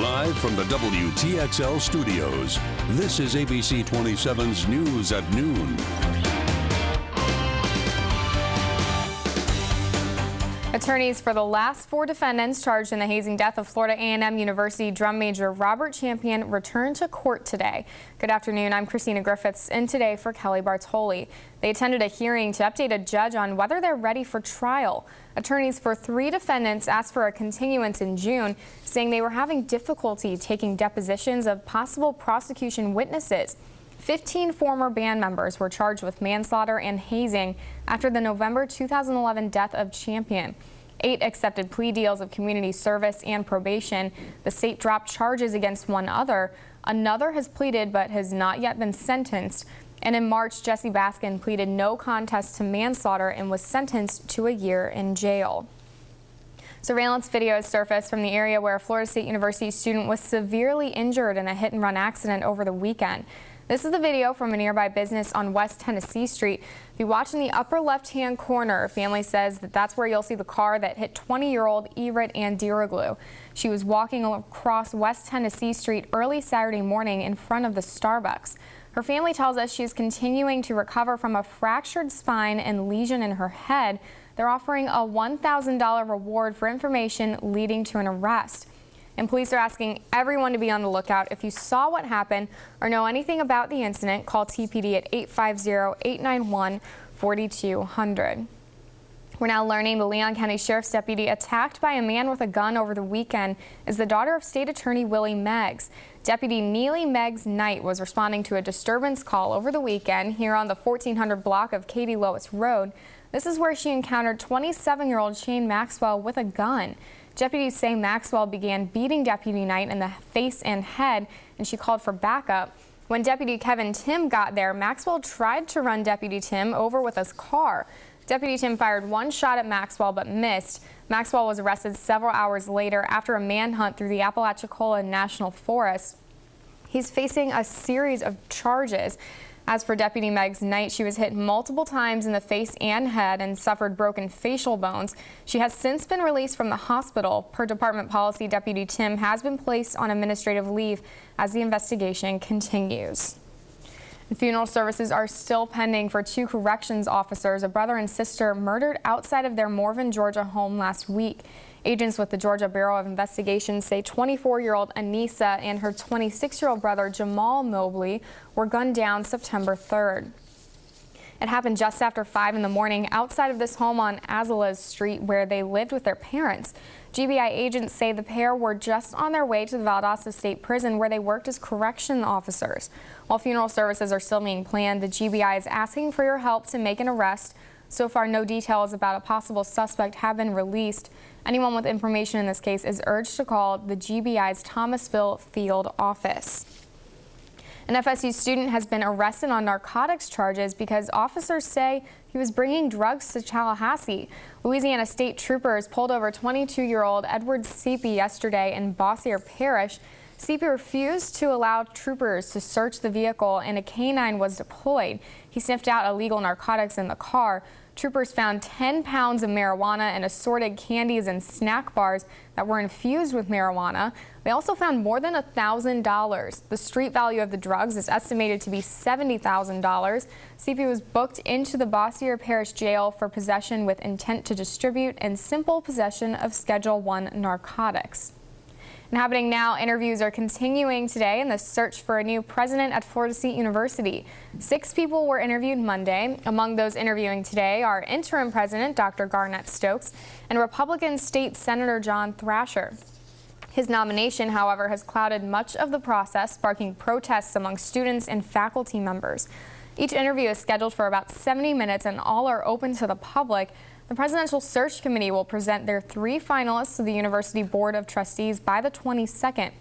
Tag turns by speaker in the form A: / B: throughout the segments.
A: Live from the WTXL studios, this is ABC 27's News at Noon.
B: Attorneys for the last 4 defendants charged in the hazing death of Florida A&M University drum major Robert Champion returned to court today. Good afternoon, I'm Christina Griffiths, in today for Kelly Bartoli. They attended a hearing to update a judge on whether they're ready for trial. Attorneys for 3 defendants asked for a continuance in June, saying they were having difficulty taking depositions of possible prosecution witnesses. 15 former band members were charged with manslaughter and hazing after the November 2011 death of Champion. 8 accepted plea deals of community service and probation. The state dropped charges against 1 other. Another has pleaded but has not yet been sentenced. And in March, Jesse Baskin pleaded no contest to manslaughter and was sentenced to a year in jail. Surveillance video has surfaced from the area where a Florida State University student was severely injured in a hit-and-run accident over the weekend. This is the video from a nearby business on West Tennessee Street. If you watch in the upper left-hand corner, a family says that's where you'll see the car that hit 20-year-old Everett Andiroglu. She was walking across West Tennessee Street early Saturday morning in front of the Starbucks. Her family tells us she's continuing to recover from a fractured spine and lesion in her head. They're offering a $1,000 reward for information leading to an arrest. And police are asking everyone to be on the lookout. If you saw what happened or know anything about the incident, call TPD at 850-891-4200. We're now learning the Leon County Sheriff's deputy attacked by a man with a gun over the weekend is the daughter of State Attorney Willie Meggs. Deputy Neely Meggs Knight was responding to a disturbance call over the weekend here on the 1400 block of Katie Lois Road. This is where she encountered 27-year-old Shane Maxwell with a gun. Deputies say Maxwell began beating Deputy Knight in the face and head, and she called for backup. When Deputy Kevin Tim got there, Maxwell tried to run Deputy Tim over with his car. Deputy Tim fired 1 shot at Maxwell but missed. Maxwell was arrested several hours later after a manhunt through the Apalachicola National Forest. He's facing a series of charges. As for Deputy Meggs Knight, she was hit multiple times in the face and head and suffered broken facial bones. She has since been released from the hospital. Per department policy, Deputy Tim has been placed on administrative leave as the investigation continues. And funeral services are still pending for 2 corrections officers, a brother and sister, murdered outside of their Morven, Georgia home last week. Agents with the Georgia Bureau of Investigation say 24-year-old Anissa and her 26-year-old brother Jamal Mobley were gunned down September 3rd. It happened just after 5 in the morning outside of this home on Azalas Street where they lived with their parents. GBI agents say the pair were just on their way to the Valdosta State Prison where they worked as correction officers. While funeral services are still being planned, the GBI is asking for your help to make an arrest. So far, no details about a possible suspect have been released. Anyone with information in this case is urged to call the GBI's Thomasville field office. An FSU student has been arrested on narcotics charges because officers say he was bringing drugs to Tallahassee. Louisiana State troopers pulled over 22-year-old Edward Seepy yesterday in Bossier Parish. Seepy refused to allow troopers to search the vehicle and a canine was deployed. He sniffed out illegal narcotics in the car. Troopers found 10 pounds of marijuana and assorted candies and snack bars that were infused with marijuana. They also found more than $1,000. The street value of the drugs is estimated to be $70,000. CP was booked into the Bossier Parish Jail for possession with intent to distribute and simple possession of Schedule I narcotics. And happening now, interviews are continuing today in the search for a new president at Florida State University. 6 people were interviewed Monday. Among those interviewing today are interim president Dr. Garnett Stokes and Republican State Senator John Thrasher. His nomination, however, has clouded much of the process, sparking protests among students and faculty members. Each interview is scheduled for about 70 minutes and all are open to the public. The Presidential Search Committee will present their 3 finalists to the University Board of Trustees by the 22nd.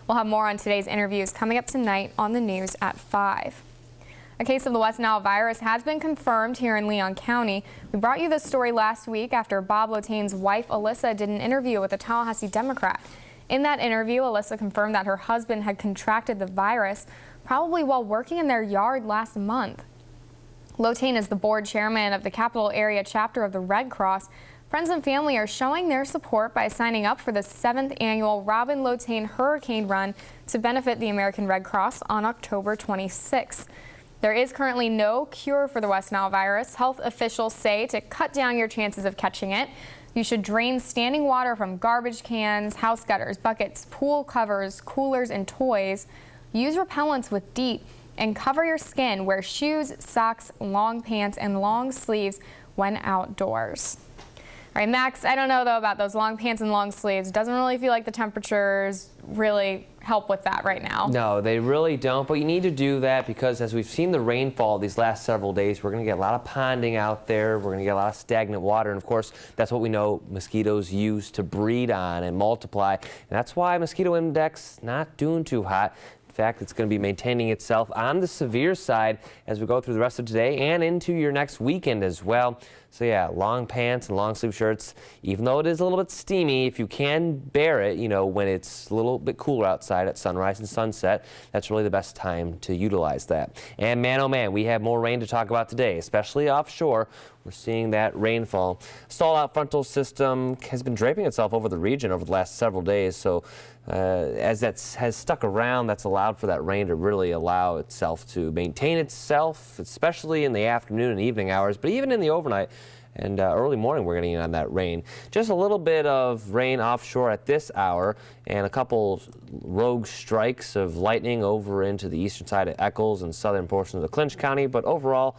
B: We'll have more on today's interviews coming up tonight on the news at 5. A case of the West Nile virus has been confirmed here in Leon County. We brought you this story last week after Bob Lotane's wife, Alyssa, did an interview with a Tallahassee Democrat. In that interview, Alyssa confirmed that her husband had contracted the virus, probably while working in their yard last month. Lotane is the board chairman of the Capital Area chapter of the Red Cross. Friends and family are showing their support by signing up for the 7th annual Robin Lotane Hurricane Run to benefit the American Red Cross on October 26th. There is currently no cure for the West Nile virus. Health officials say to cut down your chances of catching it, you should drain standing water from garbage cans, house gutters, buckets, pool covers, coolers, and toys. Use repellents with DEET and cover your skin. Wear shoes, socks, long pants, and long sleeves when outdoors. All right, Max, I don't know, though, about those long pants and long sleeves. Doesn't really feel like the temperatures really help with that right now.
C: No, they really don't, but you need to do that because as we've seen the rainfall these last several days, we're going to get a lot of ponding out there. We're going to get a lot of stagnant water, and of course, that's what we know mosquitoes use to breed on and multiply. And that's why mosquito index not doing too hot. In fact, it's going to be maintaining itself on the severe side as we go through the rest of today and into your next weekend as well. So yeah, long pants and long sleeve shirts, even though it is a little bit steamy, if you can bear it, you know, when it's a little bit cooler outside at sunrise and sunset, that's really the best time to utilize that. And man, oh man, we have more rain to talk about today, especially offshore. We're seeing that rainfall. Stall-out frontal system has been draping itself over the region over the last several days, so as that has stuck around, that's allowed for that rain to really allow itself to maintain itself, especially in the afternoon and evening hours, but even in the overnight and early morning we're getting in on that rain. Just a little bit of rain offshore at this hour and a couple rogue strikes of lightning over into the eastern side of Eccles and southern portions of Clinch County, but overall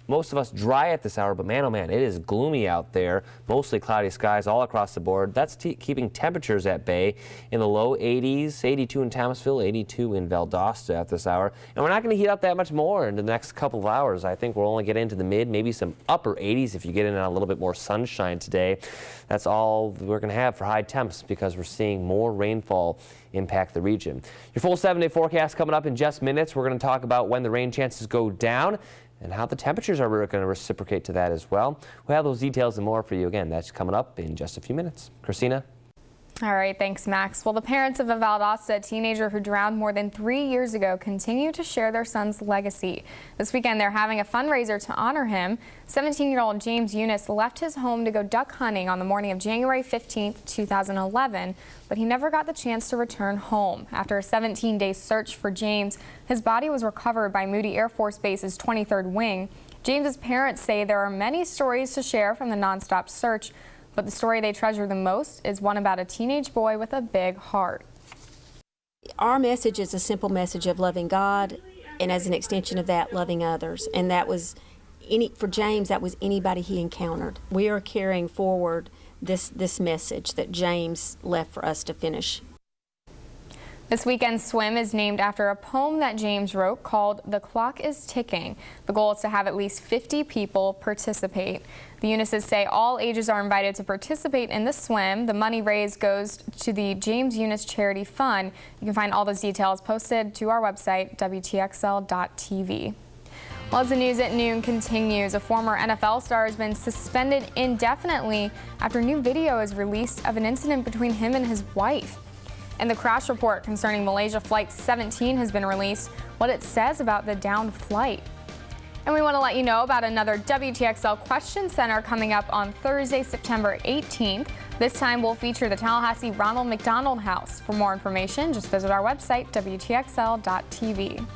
C: most of us dry at this hour, but man, oh man, it is gloomy out there. Mostly cloudy skies all across the board. That's keeping temperatures at bay in the low 80s, 82 in Thomasville, 82 in Valdosta at this hour. And we're not going to heat up that much more in the next couple of hours. I think we'll only get into the mid, maybe some upper 80s if you get in on a little bit more sunshine today. That's all we're going to have for high temps because we're seeing more rainfall impact the region. Your full 7-day forecast coming up in just minutes. We're going to talk about when the rain chances go down and how the temperatures are going to reciprocate to that as well. We'll have those details and more for you again. That's coming up in just a few minutes. Christina?
B: All right, thanks, Max. Well, the parents of a Valdosta teenager who drowned more than 3 years ago continue to share their son's legacy. This weekend, they're having a fundraiser to honor him. 17-year-old James Eunice left his home to go duck hunting on the morning of January 15, 2011, but he never got the chance to return home. After a 17-day search for James, his body was recovered by Moody Air Force Base's 23rd Wing. James's parents say there are many stories to share from the nonstop search, but the story they treasure the most is one about a teenage boy with a big heart.
D: Our message is a simple message of loving God, and as an extension of that, loving others. And that was, for James, that was anybody he encountered. We are carrying forward this message that James left for us to finish.
B: This weekend's swim is named after a poem that James wrote called "The Clock is Ticking." The goal is to have at least 50 people participate. The Eunices say all ages are invited to participate in the swim. The money raised goes to the James Eunice Charity Fund. You can find all those details posted to our website, WTXL.tv. Well, as the news at noon continues, a former NFL star has been suspended indefinitely after new video is released of an incident between him and his wife. And the crash report concerning Malaysia Flight 17 has been released, what it says about the downed flight. And we want to let you know about another WTXL Question Center coming up on Thursday, September 18th. This time we'll feature the Tallahassee Ronald McDonald House. For more information, just visit our website, WTXL.tv.